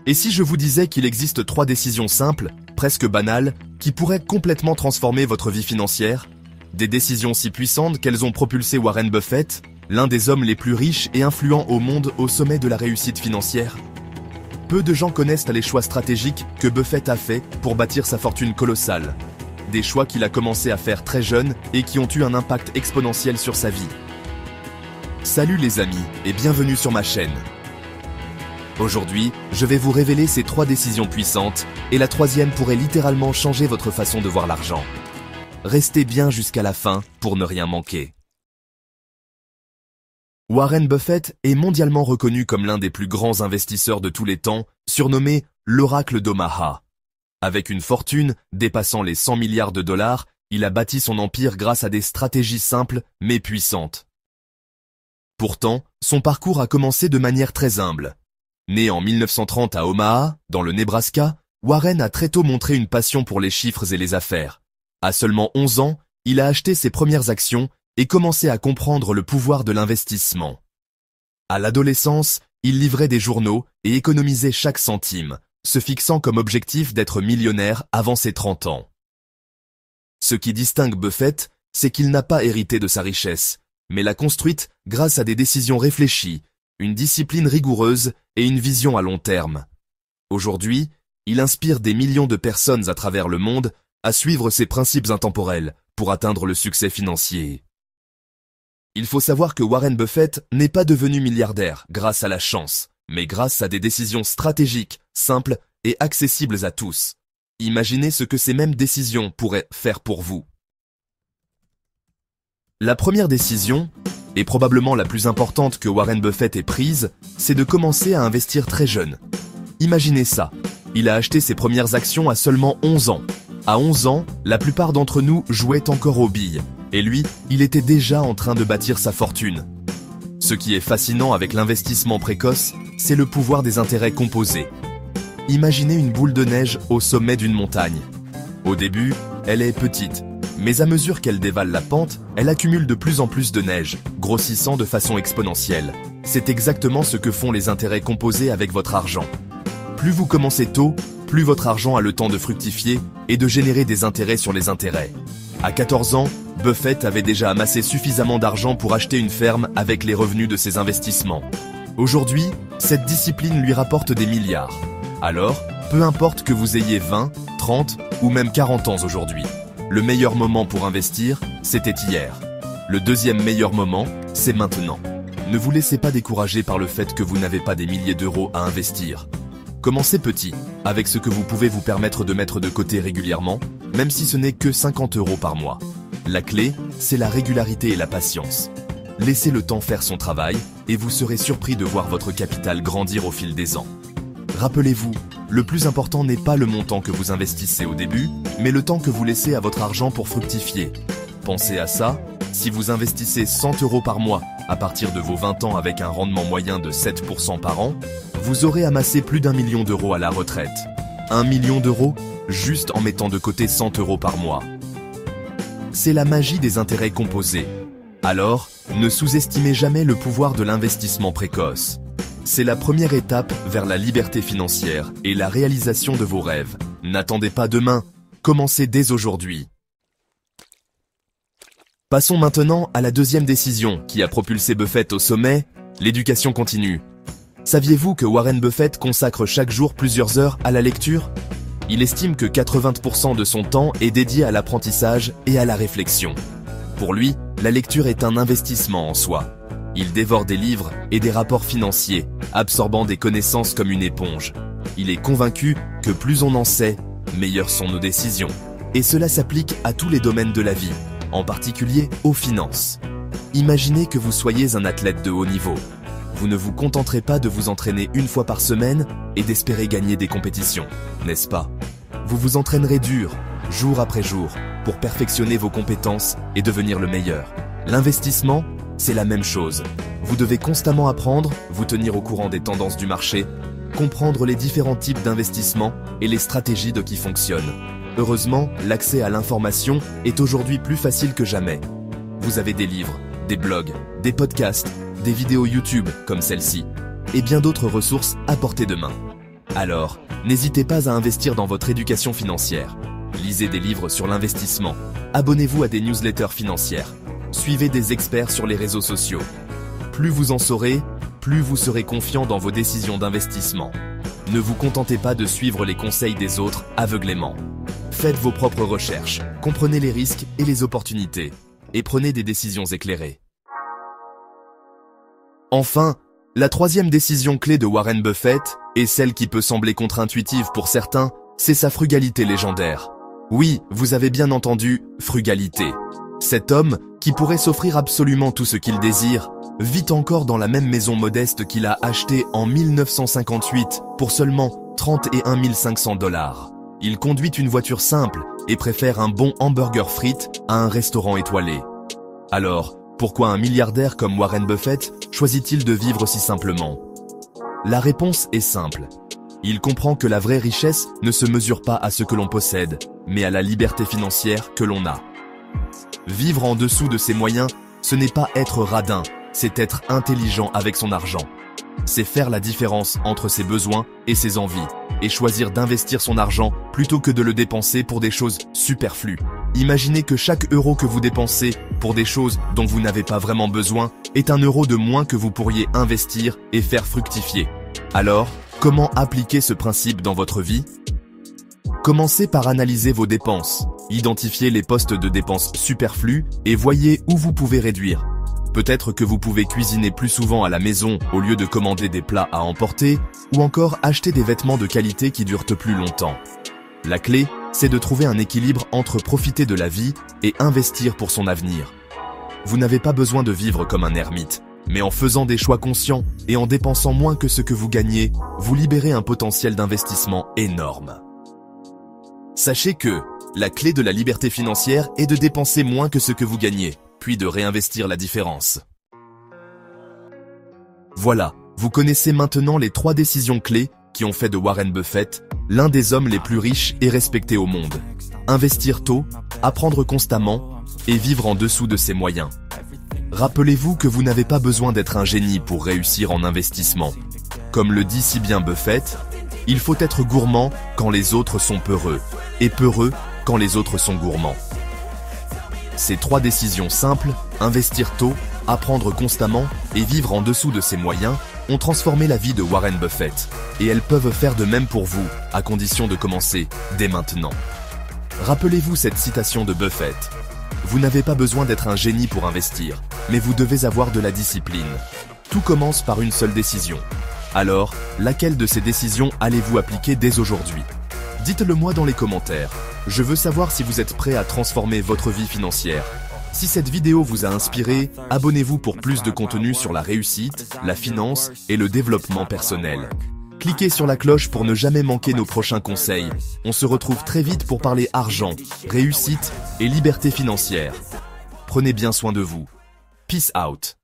Et si je vous disais qu'il existe 3 décisions simples, presque banales, qui pourraient complètement transformer votre vie financière? Des décisions si puissantes qu'elles ont propulsé Warren Buffett, l'un des hommes les plus riches et influents au monde, au sommet de la réussite financière. Peu de gens connaissent les choix stratégiques que Buffett a faits pour bâtir sa fortune colossale. Des choix qu'il a commencé à faire très jeune et qui ont eu un impact exponentiel sur sa vie. Salut les amis et bienvenue sur ma chaîne. Aujourd'hui, je vais vous révéler ces 3 décisions puissantes et la 3e pourrait littéralement changer votre façon de voir l'argent. Restez bien jusqu'à la fin pour ne rien manquer. Warren Buffett est mondialement reconnu comme l'un des plus grands investisseurs de tous les temps, surnommé l'Oracle d'Omaha. Avec une fortune dépassant les 100 milliards de dollars, il a bâti son empire grâce à des stratégies simples mais puissantes. Pourtant, son parcours a commencé de manière très humble. Né en 1930 à Omaha, dans le Nebraska, Warren a très tôt montré une passion pour les chiffres et les affaires. À seulement 11 ans, il a acheté ses premières actions et commencé à comprendre le pouvoir de l'investissement. À l'adolescence, il livrait des journaux et économisait chaque centime, se fixant comme objectif d'être millionnaire avant ses 30 ans. Ce qui distingue Buffett, c'est qu'il n'a pas hérité de sa richesse, mais l'a construite grâce à des décisions réfléchies, une discipline rigoureuse et une vision à long terme. Aujourd'hui, il inspire des millions de personnes à travers le monde à suivre ses principes intemporels pour atteindre le succès financier. Il faut savoir que Warren Buffett n'est pas devenu milliardaire grâce à la chance, mais grâce à des décisions stratégiques, simples et accessibles à tous. Imaginez ce que ces mêmes décisions pourraient faire pour vous. La première décision, et probablement la plus importante que Warren Buffett ait prise, c'est de commencer à investir très jeune. Imaginez ça, il a acheté ses premières actions à seulement 11 ans. À 11 ans, la plupart d'entre nous jouaient encore aux billes, et lui, il était déjà en train de bâtir sa fortune. Ce qui est fascinant avec l'investissement précoce, c'est le pouvoir des intérêts composés. Imaginez une boule de neige au sommet d'une montagne. Au début, elle est petite, mais à mesure qu'elle dévale la pente, elle accumule de plus en plus de neige, grossissant de façon exponentielle. C'est exactement ce que font les intérêts composés avec votre argent. Plus vous commencez tôt, plus votre argent a le temps de fructifier et de générer des intérêts sur les intérêts. À 14 ans, Buffett avait déjà amassé suffisamment d'argent pour acheter une ferme avec les revenus de ses investissements. Aujourd'hui, cette discipline lui rapporte des milliards. Alors, peu importe que vous ayez 20, 30 ou même 40 ans aujourd'hui, le meilleur moment pour investir, c'était hier. Le deuxième meilleur moment, c'est maintenant. Ne vous laissez pas décourager par le fait que vous n'avez pas des milliers d'euros à investir. Commencez petit, avec ce que vous pouvez vous permettre de mettre de côté régulièrement, même si ce n'est que 50 € par mois. La clé, c'est la régularité et la patience. Laissez le temps faire son travail et vous serez surpris de voir votre capital grandir au fil des ans. Rappelez-vous, le plus important n'est pas le montant que vous investissez au début, mais le temps que vous laissez à votre argent pour fructifier. Pensez à ça, si vous investissez 100 € par mois à partir de vos 20 ans avec un rendement moyen de 7% par an, vous aurez amassé plus d'1 million d'euros à la retraite. 1 million d'euros, juste en mettant de côté 100 € par mois. C'est la magie des intérêts composés. Alors, ne sous-estimez jamais le pouvoir de l'investissement précoce. C'est la première étape vers la liberté financière et la réalisation de vos rêves. N'attendez pas demain, commencez dès aujourd'hui. Passons maintenant à la deuxième décision qui a propulsé Buffett au sommet, l'éducation continue. Saviez-vous que Warren Buffett consacre chaque jour plusieurs heures à la lecture? Il estime que 80% de son temps est dédié à l'apprentissage et à la réflexion. Pour lui, la lecture est un investissement en soi. Il dévore des livres et des rapports financiers, absorbant des connaissances comme une éponge. Il est convaincu que plus on en sait, meilleures sont nos décisions. Et cela s'applique à tous les domaines de la vie, en particulier aux finances. Imaginez que vous soyez un athlète de haut niveau. Vous ne vous contenterez pas de vous entraîner une fois par semaine et d'espérer gagner des compétitions, n'est-ce pas? Vous vous entraînerez dur, jour après jour, pour perfectionner vos compétences et devenir le meilleur. L'investissement, c'est la même chose. Vous devez constamment apprendre, vous tenir au courant des tendances du marché, comprendre les différents types d'investissements et les stratégies de qui fonctionnent. Heureusement, l'accès à l'information est aujourd'hui plus facile que jamais. Vous avez des livres, des blogs, des podcasts, des vidéos YouTube comme celle-ci, et bien d'autres ressources à portée de main. Alors, n'hésitez pas à investir dans votre éducation financière. Lisez des livres sur l'investissement. Abonnez-vous à des newsletters financières. Suivez des experts sur les réseaux sociaux. Plus vous en saurez, plus vous serez confiant dans vos décisions d'investissement. Ne vous contentez pas de suivre les conseils des autres aveuglément. Faites vos propres recherches, comprenez les risques et les opportunités, et prenez des décisions éclairées. Enfin, la troisième décision clé de Warren Buffett, et celle qui peut sembler contre-intuitive pour certains, c'est sa frugalité légendaire. Oui, vous avez bien entendu, frugalité. Cet homme, qui pourrait s'offrir absolument tout ce qu'il désire, vit encore dans la même maison modeste qu'il a achetée en 1958 pour seulement 31 500 $. Il conduit une voiture simple et préfère un bon hamburger frites à un restaurant étoilé. Alors, pourquoi un milliardaire comme Warren Buffett choisit-il de vivre si simplement? La réponse est simple. Il comprend que la vraie richesse ne se mesure pas à ce que l'on possède, mais à la liberté financière que l'on a. Vivre en dessous de ses moyens, ce n'est pas être radin, c'est être intelligent avec son argent. C'est faire la différence entre ses besoins et ses envies, et choisir d'investir son argent plutôt que de le dépenser pour des choses superflues. Imaginez que chaque euro que vous dépensez pour des choses dont vous n'avez pas vraiment besoin est un euro de moins que vous pourriez investir et faire fructifier. Alors, comment appliquer ce principe dans votre vie? Commencez par analyser vos dépenses, identifiez les postes de dépenses superflus et voyez où vous pouvez réduire. Peut-être que vous pouvez cuisiner plus souvent à la maison au lieu de commander des plats à emporter, ou encore acheter des vêtements de qualité qui durent plus longtemps. La clé, c'est de trouver un équilibre entre profiter de la vie et investir pour son avenir. Vous n'avez pas besoin de vivre comme un ermite, mais en faisant des choix conscients et en dépensant moins que ce que vous gagnez, vous libérez un potentiel d'investissement énorme. Sachez que la clé de la liberté financière est de dépenser moins que ce que vous gagnez, puis de réinvestir la différence. Voilà, vous connaissez maintenant les 3 décisions clés qui ont fait de Warren Buffett l'un des hommes les plus riches et respectés au monde. Investir tôt, apprendre constamment et vivre en dessous de ses moyens. Rappelez-vous que vous n'avez pas besoin d'être un génie pour réussir en investissement. Comme le dit si bien Buffett, il faut être gourmand quand les autres sont peureux, et peureux quand les autres sont gourmands. Ces 3 décisions simples, investir tôt, apprendre constamment et vivre en dessous de ses moyens, ont transformé la vie de Warren Buffett. Et elles peuvent faire de même pour vous, à condition de commencer dès maintenant. Rappelez-vous cette citation de Buffett. Vous n'avez pas besoin d'être un génie pour investir, mais vous devez avoir de la discipline. Tout commence par une seule décision. Alors, laquelle de ces décisions allez-vous appliquer dès aujourd'hui? Dites-le moi dans les commentaires. Je veux savoir si vous êtes prêt à transformer votre vie financière. Si cette vidéo vous a inspiré, abonnez-vous pour plus de contenu sur la réussite, la finance et le développement personnel. Cliquez sur la cloche pour ne jamais manquer nos prochains conseils. On se retrouve très vite pour parler argent, réussite et liberté financière. Prenez bien soin de vous. Peace out.